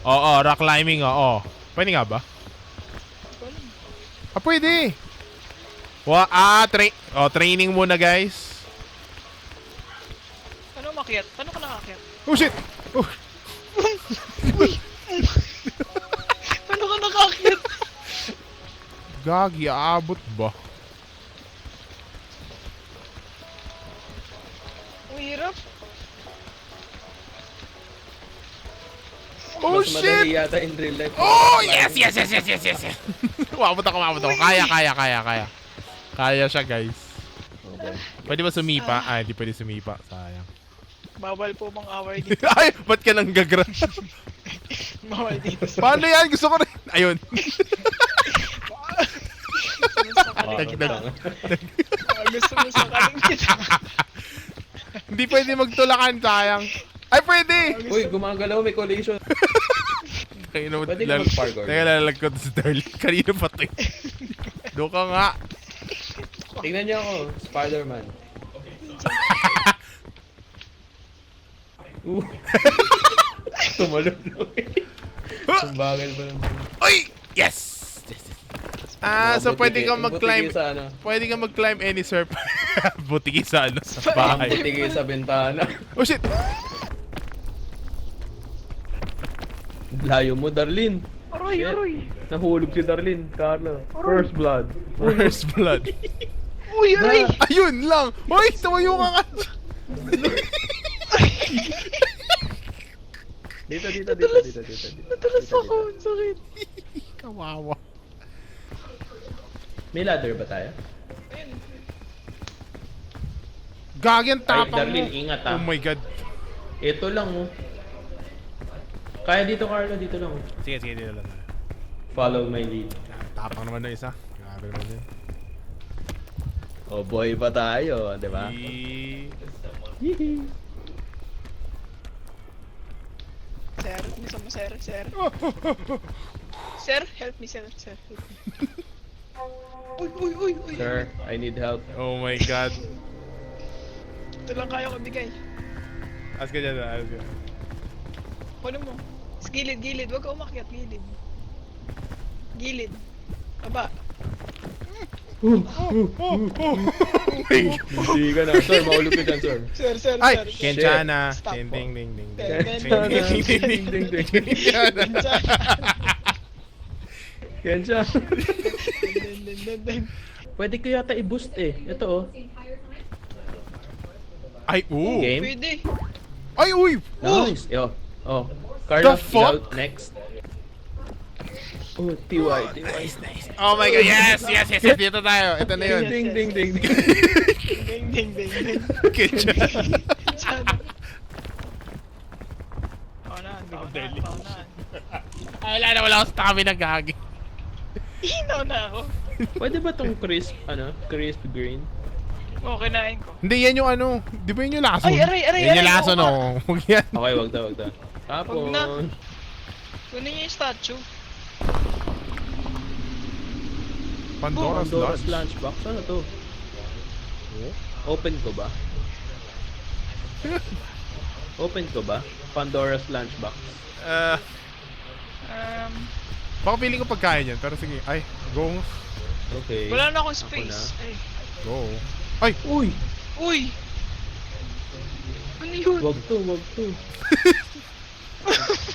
Oo, rock climbing, oo. Pwede nga ba? Ah, pwede. Training muna, guys. Paano umakyat? Paano ka nakakyat? Oh, shit! Oh, Paano ka nakakyat? gagi, aabot ba? Ang hirap. Oh, Mas shit! madali yata in real life. Oh, yes! Umabot ako. Kaya. Kaya siya, guys. Okay. Pwede ba sumipa? Ay, hindi pwede sumipa. Sayang. Bawal po mang away dito. Ay, ba't ka nang gagra? Bawal dito sa... Paano yan? Gusto ko rin. Ayun. Gusto mo sa kalingkit. Hindi pwede magtulakan, sayang. Ay, pwede! Uy, gumagalaw, may collision. Kaya naman, Pwede ka mag-parkour. Teka, lalag ko to si Darlene. Kanina pa to. Doon ka nga. Tingnan niyo ako, Spider-Man. Tumalon lang eh. Tumbagal pa lang. Uy! Yes! So pwede kang mag-climb. Butigi sa ano. Pwede kang mag-climb any surf. Butigi sa ano, sa bahay. Butigi sa bintana. Oh shit! Layo mo, Darlene. Aroy. Nahulog si Darlene, Carlo. First blood. First blood. Uy, aray! Ayun lang! Uy! Tumayo ka nga! Dito. Natalas ako. Ang sakit. Kawawa. May ladder ba tayo? Gagi ang tapang Darlene, mo. ingat Oh my god. Ito lang oh. Kaya dito, Carlo, dito lang. Sige, dito lang. Follow my lead. Tapang naman na isa. Grabe naman yun. Oh boy pa tayo, di ba? Sir, gusto mo, sir. Sir, help me, sir. Help me. Uy. Sir, I need help. Oh my god. Ito lang kaya ko bigay. Ask ka dyan, ask ka. Kunin mo. Gilid. Huwag ka umakyat. Gilid. Aba. Hindi ka na. Sir, maulog ka dyan, sir. Sir. Ay! Shit. Kenchana! Stop Ding po. ding ding ding. Kenchana. Kensha. Pwede ko yata i-boost eh. Ito oh. Ay, Game. Pwede. Ay, uy! Nice. Yo. Oh. Carla, The fuck? ikaw next. Oh, TY. Oh my god, yes! Dito tayo. Ito na yun. Ding. Ding. Kenchana. Paunahan. Ay, wala akong stamina, gagi. Hinaw na ako. Pwede ba tong crisp green? Okay, kinain ko. Hindi, yan yung ano. Di ba yun yung lason? Ay, aray, Yan yung aray, lason, oo oh. Huwag yan. Okay, wag daw. Tapon. Wag na. Kunin niyo yung statue. Pandora's Pandora's Lunch. lunchbox. Ano to? Open ko ba? Pandora's lunchbox. Baka feeling ko pagkain yan. Pero sige, ay, go. Okay. Wala na akong Ako space. Ay. Go. Ay! Uy! Ano yun? Wag to.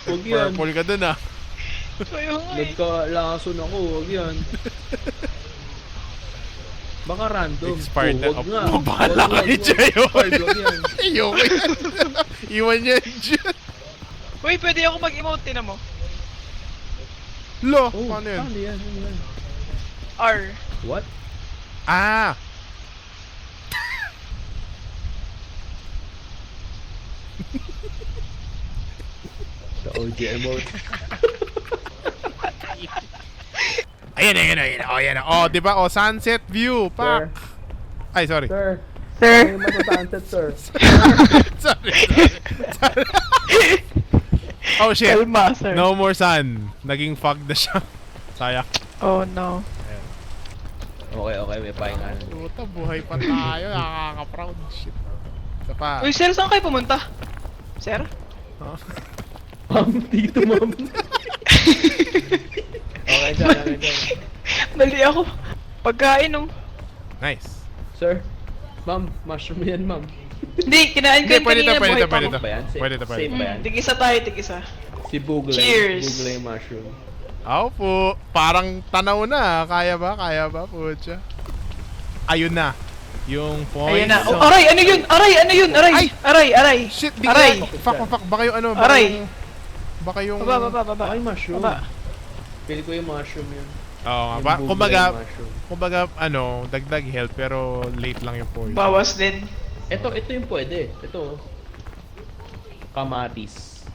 Wag yan. Purple ka dun, ah. Kaya nga eh. Nagkalason ako. Wag yan. Baka random. Expired na. Wag nga. Bahala Wag, kayo dyan. Expired, wag yan. Ayoko yan. Iwan yan dyan. Uy, pwede ako mag-emote, tinan mo. Lo, Oh, paano yun? Ano yan? R. What? Ah! The OG emote. Ayan. Oh, yan. Oh, di ba? Oh, sunset view. Pak. Ay, sorry. Sir. Sir. Ay, matatanset, sir. sorry. Oh, shit. Kalma, sir. No more sun. Naging fog na siya. Sayang. Oh no. Okay. May pahinga. Puta, buhay pa tayo. Nakaka-proud. Shit. Isa pa. Uy, sir, saan kayo pumunta? Sir? Ma'am, dito ma'am. Okay dyan, okay dyan. Mali ako. Pagkain oh. Nice. Sir, ma'am, mushroom yan ma'am. Hindi, kinain ko Hindi, yung pwede to, kanina, pwede buhay to, pa pwede ako. to. Ba yan? Safe- Pwede to, pwede. safe ba yan? Tig-isa tayo, tig-isa. Si Bugle. Cheers. Bugle yung mushroom. Ako po, parang tanaw na. Kaya ba? Kaya ba? Pucha. Ayun na. Yung point. Ayun na. Oh, aray, ano yun? Aray, ano yun? Aray, Ay! aray, aray. Shit, di Aray. Fuck. Baka yung ano, Aray. Baka yung... Baba. Ay, mushroom. Baba. Pili ko yung mushroom yun. Oo nga. Yung Bugle Kumbaga, yung mushroom. ano, dagdag health pero late lang yung point. Bawas din. Ito yung pwede. Ito. Kamatis.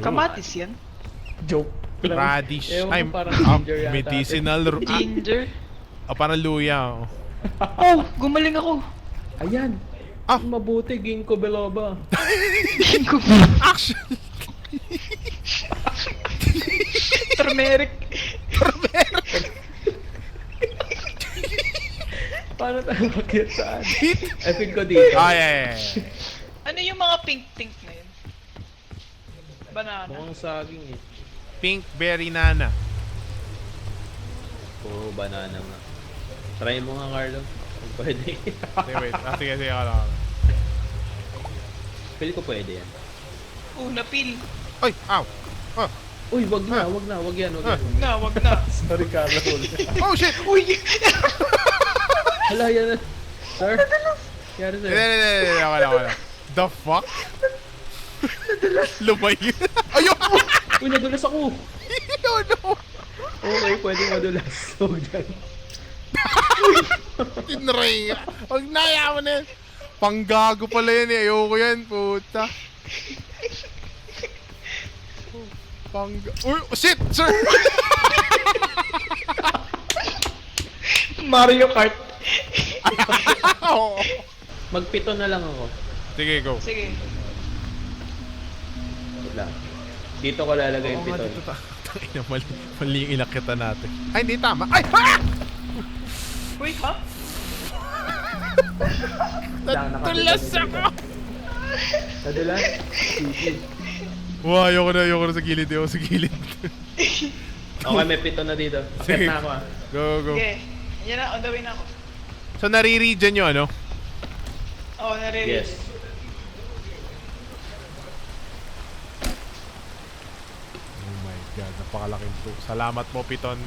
Kamatis yan. Joke. Radish. Ewan ko, Ay, parang ah, ginger yata. medicinal. Ginger. Parang luya. Oh. Oh, gumaling ako. Ayan. Ah. Mabuti, ginkgo biloba. Action! Turmeric. Paano tayo makit saan? I feel ko dito. Ah, yeah. Ano yung mga pink-pink na yun? Banana. Mukhang saging eh. Pink berry nana. Oo, banana nga. Try mo nga, Carlo. Kung pwede. Wait. Sige. Ako. Feel ko pwede yan. Oh, napil. Ay, ow. Oh, Uy, wag yan. Wag na. Sorry, Carlo. oh shit! Uy! Hala, yan na. Sir? Yari sir. Hindi. Okay lang. The fuck? Lumayo. Ayun! Uy, nadulas ako. Oh no! Okay, pwede madulas. Huwag dyan. Tinray nga. Huwag na, yaman na yan. Panggago pala yan eh. Ayoko yan, puta. Uy, shit, sir! Mario Kart. Oo. Magpito na lang ako. Sige, go. Sige. Wala. Dito ko lalagay yung piton. Tangina, mali yung inakita natin. Ay, hindi tama. Ay! Ha! Uy, ha? Natulas ako! Nadulas? Sige. Wow, ayoko na sa gilid. Okay, may pito na dito. Akit na ako ah. Go. Okay. Yan na, on the way na ako. So, nare-regen nyo, ano? Oo, naririnig. Yes. Oh my god, napakalaking to. Salamat po, Piton.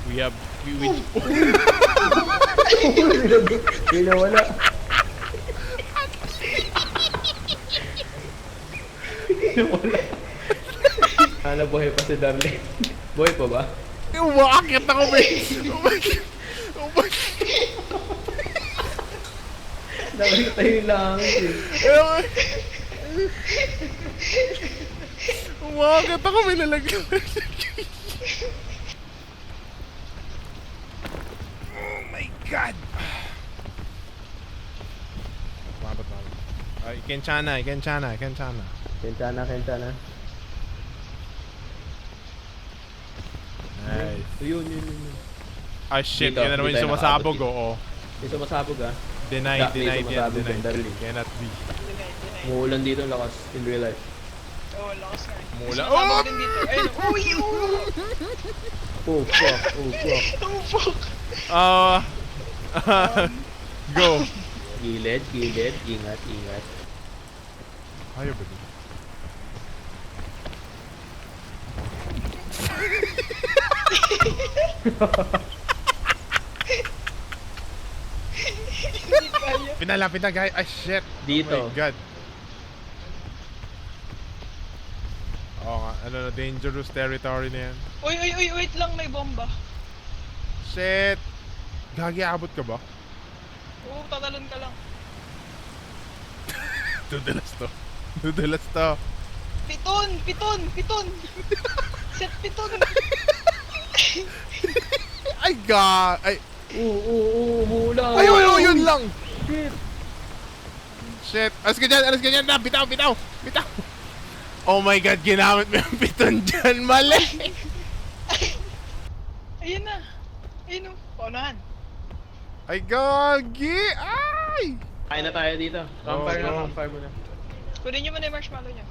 We Hindi na wala. Ano, buhay pa si Darlene? Buhay pa ba? Umakit ako, man. Oh my god. Nakita yung langit eh. Umakit ako, may nalagyan. Oh my god. Mabot. Ay, Kenchana. Kentana. Nice. Yun. Ah, shit. Dito, Yan na naman dito yung tayo sumasabog, nakabot. oo. May sumasabog ah. Denied May yan. sumasabog Denied. yung Darlene. Cannot be. Umuulan dito ang lakas in real life. Oo, lakas nga. Mula. Sumasabog Oh! din dito. Ayun. Uy! Oh fuck. Oh, fuck. Go. Gilid. Ingat. Ayaw ba din? Hindi kaya. Pinalapit na, guys. Ay, shit. Dito. Oh my god. Oo nga. Dangerous territory na yan. Uy, wait lang, may bomba. Shit. Gagi, abot ka ba? Oo, tatalon ka lang. Dudulas to. Piton! Set piton! Ay, god. Ay, Umuulan. ay, yun lang. Shit. Shit. Alas ka dyan na. Bitaw. Oh my god, ginamit mo yung piton dyan. Mali. Ayun na. Ayun o, paunahan. Ay, gagi. Ay. Kain na tayo dito. Campfire Oo. campfire muna. Kunin nyo muna yung marshmallow niya.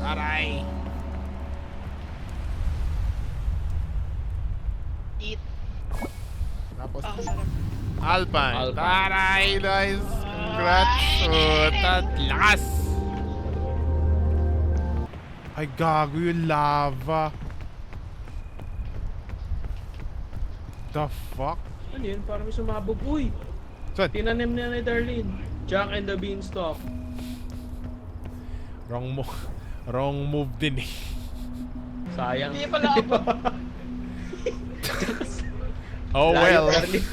Aray! Eat. Tapos, Sarap. Alpine. Alpine. Taray, nice. Congrats. Oh, lakas. Ay, gago yung lava. The fuck? Ano yun? Parang may sumabog. Uy! Saan? Tinanim na ni Darlene. Jack and the Beanstalk. Wrong move din eh. Sayang. Hindi pala ako. Oh Layo, well. Darlene.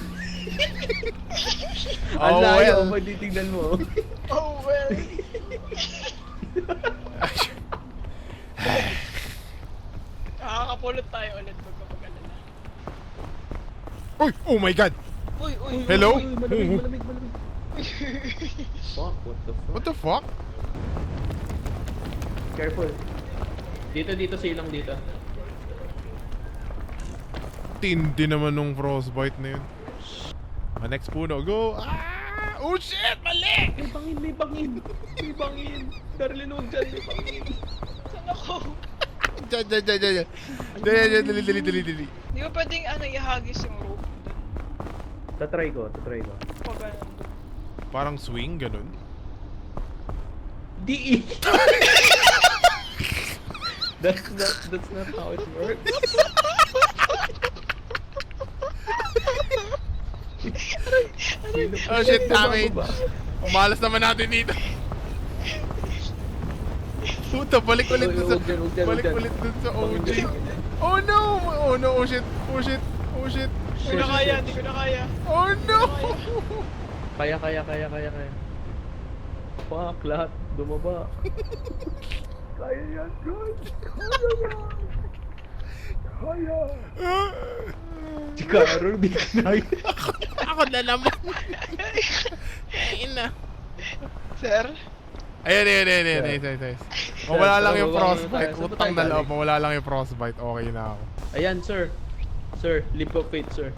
Ang Oh layo, well. pag titignan mo. Oh well. Nakakapulot tayo ulit magpapag-alala. Uy! Oh my god! Uy, uy, uy. Hello? Uy, malamig. Fuck, what the fuck? What the fuck? Careful. Dito, silang dito. Tindi naman nung frostbite na yun. Next puno, go! Ah! Oh shit! Mali! May bangin. Darlene, huwag dyan, may bangin. Saan ako? Diyan. Dali. Di ba pwedeng ihagis yung rope? Tatry ko. Pag ano. Parang swing, ganun. DE! That's not how it works. Oh shit, damage! Umalas naman natin dito. Puta, balik ulit dun sa... Huwag dyan. Balik ulit dun sa OG. Oh no! Oh shit! Hindi ko na kaya. Oh no! Kaya. Fuck, lahat dumaba. Kaya yan, guys. Kaya. Si Carol, di kinaya. Ako na naman. Ayun na. Sir? Ayun. Nice. Mawala lang yung frostbite. Saan ba Utang tayo na loob. galing? Mawala lang yung frostbite. Okay na ako. Ayan, sir. Sir, leap of faith, sir.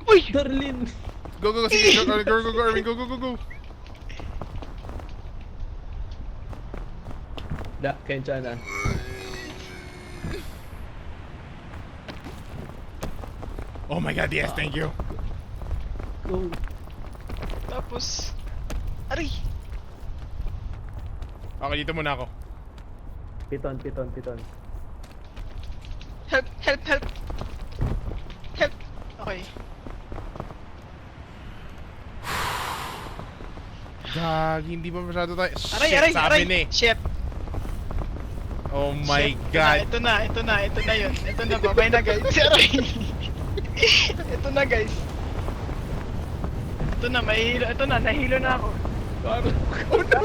Uy! Darlene! Go. Sige, go, Erwin. Go. Kensya na. Oh my god, yes, thank you. Go. Tapos... Aray! Okay, dito muna ako. Piton. Help! Okay. Gagi, hindi pa masyado tayo. Aray! Sabi na eh. Shit! Oh my Shit. god. Ito na yun. Ito na, babay na guys. Aray! Ito na guys. Ito na, nahilo na ako. Carol. Oh no!